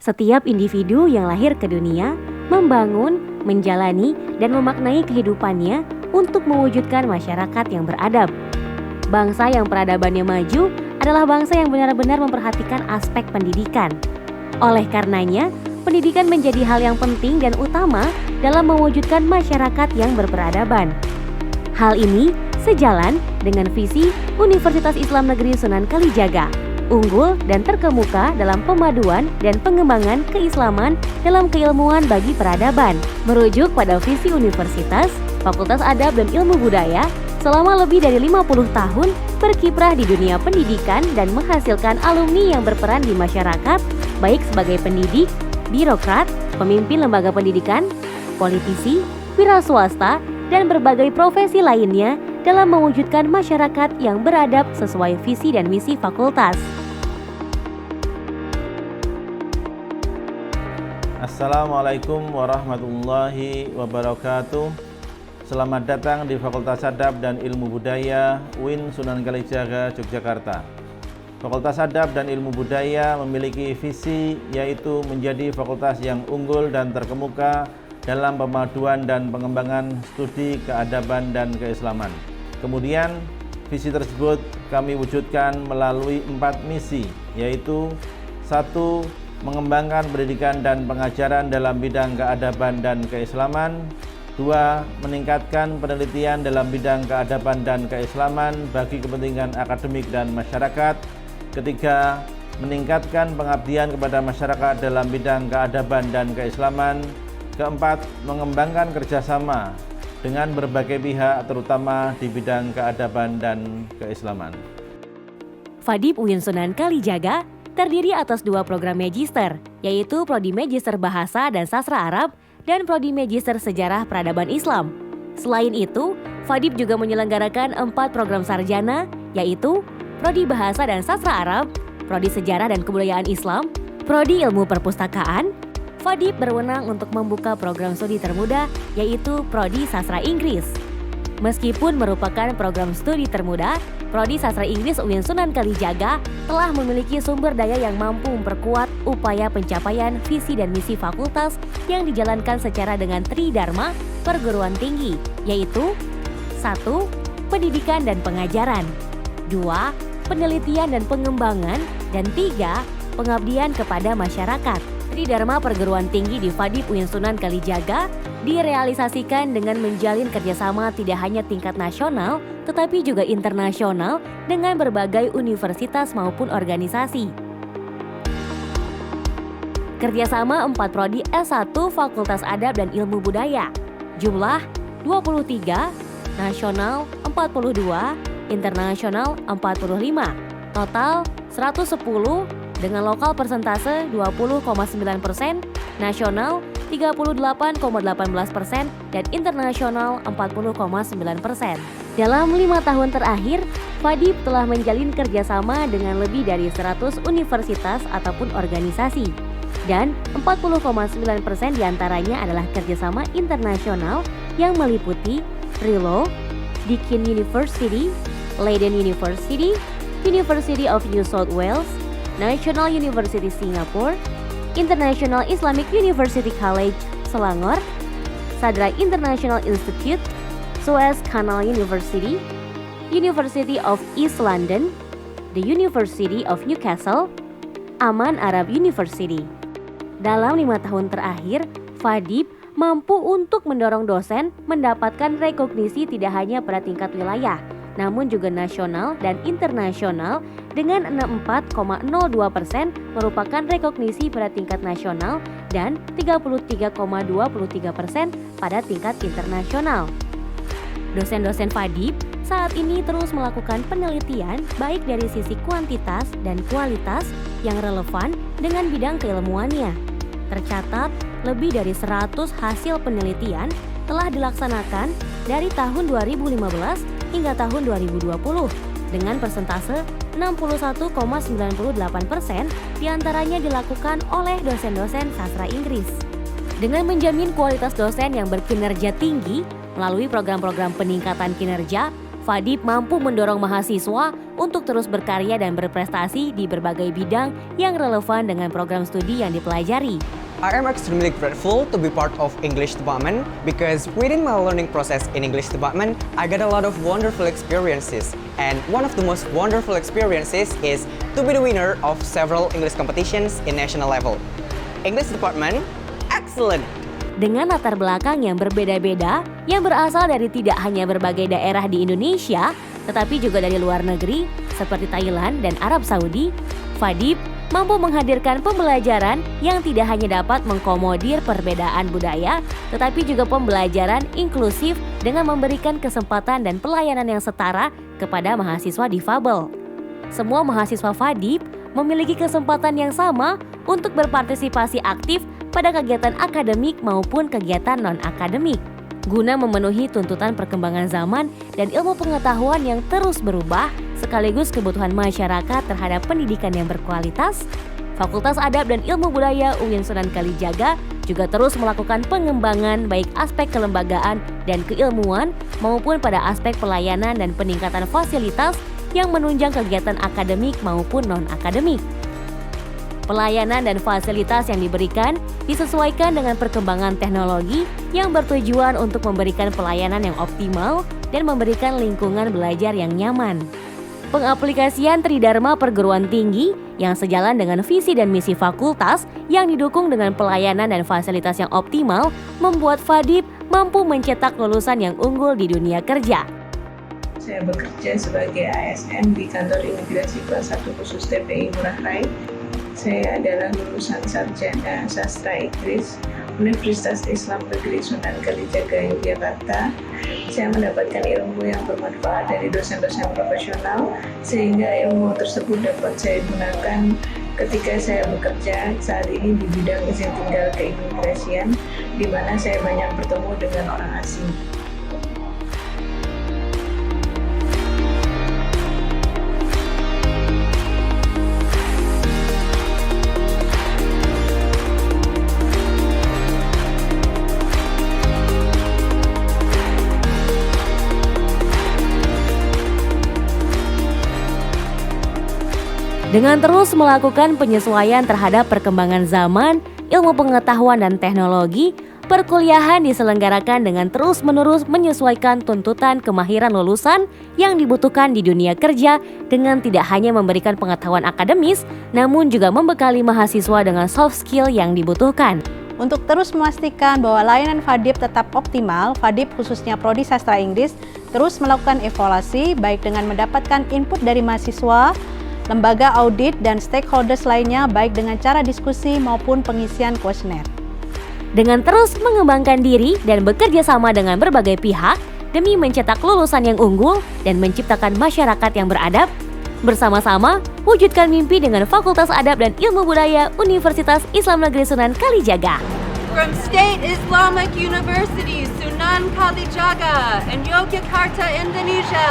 Setiap individu yang lahir ke dunia membangun, menjalani, dan memaknai kehidupannya untuk mewujudkan masyarakat yang beradab. Bangsa yang peradabannya maju adalah bangsa yang benar-benar memperhatikan aspek pendidikan. Oleh karenanya, pendidikan menjadi hal yang penting dan utama dalam mewujudkan masyarakat yang berperadaban. Hal ini sejalan dengan visi Universitas Islam Negeri Sunan Kalijaga, unggul dan terkemuka dalam pemaduan dan pengembangan keislaman dalam keilmuan bagi peradaban. Merujuk pada visi universitas, Fakultas Adab dan Ilmu Budaya selama lebih dari 50 tahun berkiprah di dunia pendidikan dan menghasilkan alumni yang berperan di masyarakat, baik sebagai pendidik, birokrat, pemimpin lembaga pendidikan, politisi, wira swasta, dan berbagai profesi lainnya dalam mewujudkan masyarakat yang beradab sesuai visi dan misi fakultas. Assalamualaikum warahmatullahi wabarakatuh. Selamat datang di Fakultas Adab dan Ilmu Budaya UIN Sunan Kalijaga, Yogyakarta. Fakultas Adab dan Ilmu Budaya memiliki visi yaitu menjadi fakultas yang unggul dan terkemuka dalam pemaduan dan pengembangan studi keadaban dan keislaman. Kemudian visi tersebut kami wujudkan melalui 4 misi, yaitu 1. Mengembangkan pendidikan dan pengajaran dalam bidang keadaban dan keislaman. 2. Meningkatkan penelitian dalam bidang keadaban dan keislaman bagi kepentingan akademik dan masyarakat. 3. Meningkatkan pengabdian kepada masyarakat dalam bidang keadaban dan keislaman. 4. Mengembangkan kerjasama dengan berbagai pihak terutama di bidang keadaban dan keislaman. FADIP UIN Sunan Kalijaga terdiri atas 2 program magister, yaitu Prodi Magister Bahasa dan Sastra Arab dan Prodi Magister Sejarah Peradaban Islam. Selain itu, FADIP juga menyelenggarakan 4 program sarjana, yaitu Prodi Bahasa dan Sastra Arab, Prodi Sejarah dan Kebudayaan Islam, Prodi Ilmu Perpustakaan. FADIP berwenang untuk membuka program studi termuda, yaitu Prodi Sastra Inggris. Meskipun merupakan program studi termuda, Prodi Sastra Inggris UIN Sunan Kalijaga telah memiliki sumber daya yang mampu memperkuat upaya pencapaian visi dan misi fakultas yang dijalankan secara dengan tridharma perguruan tinggi, yaitu 1. Pendidikan dan pengajaran, 2. Penelitian dan pengembangan, dan 3. Pengabdian kepada masyarakat. Tridharma perguruan tinggi di FADIP UIN Sunan Kalijaga direalisasikan dengan menjalin kerjasama tidak hanya tingkat nasional, tetapi juga internasional dengan berbagai universitas maupun organisasi. Kerjasama 4 Prodi S1 Fakultas Adab dan Ilmu Budaya, jumlah 23, nasional 42, internasional 45, total 110 dengan lokal persentase 20,9%, nasional 38,18%, dan internasional 40,9%. Dalam 5 tahun terakhir, FADIP telah menjalin kerjasama dengan lebih dari 100 universitas ataupun organisasi. Dan 40,9% diantaranya adalah kerjasama internasional yang meliputi Trilo, Deakin University, Leiden University, University of New South Wales, National University Singapore, International Islamic University College Selangor, Sadra International Institute, Suez Canal University, University of East London, the University of Newcastle, Aman Arab University. Dalam 5 tahun terakhir, FADIP mampu untuk mendorong dosen mendapatkan rekognisi tidak hanya pada tingkat wilayah, namun juga nasional dan internasional dengan 64,02% merupakan rekognisi pada tingkat nasional dan 33,23% pada tingkat internasional. Dosen-dosen FADIP saat ini terus melakukan penelitian baik dari sisi kuantitas dan kualitas yang relevan dengan bidang keilmuannya. Tercatat lebih dari 100 hasil penelitian telah dilaksanakan dari tahun 2015 hingga tahun 2020 dengan persentase 61,98% diantaranya dilakukan oleh dosen-dosen sastra Inggris. Dengan menjamin kualitas dosen yang berkinerja tinggi melalui program-program peningkatan kinerja, FADIP mampu mendorong mahasiswa untuk terus berkarya dan berprestasi di berbagai bidang yang relevan dengan program studi yang dipelajari. I am extremely grateful to be part of English department because within my learning process in English department, I got a lot of wonderful experiences. And one of the most wonderful experiences is to be the winner of several English competitions in national level. English department, excellent! Dengan latar belakang yang berbeda-beda, yang berasal dari tidak hanya berbagai daerah di Indonesia, tetapi juga dari luar negeri seperti Thailand dan Arab Saudi, FADIP mampu menghadirkan pembelajaran yang tidak hanya dapat mengkomodir perbedaan budaya, tetapi juga pembelajaran inklusif dengan memberikan kesempatan dan pelayanan yang setara kepada mahasiswa difabel. Semua mahasiswa FADIP memiliki kesempatan yang sama untuk berpartisipasi aktif pada kegiatan akademik maupun kegiatan non-akademik, guna memenuhi tuntutan perkembangan zaman dan ilmu pengetahuan yang terus berubah, sekaligus kebutuhan masyarakat terhadap pendidikan yang berkualitas. Fakultas Adab dan Ilmu Budaya UIN Sunan Kalijaga juga terus melakukan pengembangan baik aspek kelembagaan dan keilmuan maupun pada aspek pelayanan dan peningkatan fasilitas yang menunjang kegiatan akademik maupun non-akademik. Pelayanan dan fasilitas yang diberikan disesuaikan dengan perkembangan teknologi yang bertujuan untuk memberikan pelayanan yang optimal dan memberikan lingkungan belajar yang nyaman. Pengaplikasian Tridharma Perguruan Tinggi yang sejalan dengan visi dan misi fakultas yang didukung dengan pelayanan dan fasilitas yang optimal membuat FADIP mampu mencetak lulusan yang unggul di dunia kerja. Saya bekerja sebagai ASN di kantor imigrasi kelas 1 khusus TPI Ngurah Rai. Saya adalah lulusan sarjana sastra Inggris Universitas Islam Negeri Sunan Kalijaga, Yogyakarta. Saya mendapatkan ilmu yang bermanfaat dari dosen-dosen profesional, sehingga ilmu tersebut dapat saya gunakan ketika saya bekerja saat ini di bidang izin tinggal keimigrasian, di mana saya banyak bertemu dengan orang asing. Dengan terus melakukan penyesuaian terhadap perkembangan zaman, ilmu pengetahuan dan teknologi, perkuliahan diselenggarakan dengan terus-menerus menyesuaikan tuntutan kemahiran lulusan yang dibutuhkan di dunia kerja dengan tidak hanya memberikan pengetahuan akademis, namun juga membekali mahasiswa dengan soft skill yang dibutuhkan. Untuk terus memastikan bahwa layanan FADIP tetap optimal, FADIP khususnya Prodi Sastra Inggris terus melakukan evaluasi baik dengan mendapatkan input dari mahasiswa, lembaga audit, dan stakeholders lainnya baik dengan cara diskusi maupun pengisian kuesioner. Dengan terus mengembangkan diri dan bekerja sama dengan berbagai pihak demi mencetak lulusan yang unggul dan menciptakan masyarakat yang beradab, bersama-sama wujudkan mimpi dengan Fakultas Adab dan Ilmu Budaya Universitas Islam Negeri Sunan Kalijaga. From State Islamic University Sunan Kalijaga in Yogyakarta, Indonesia.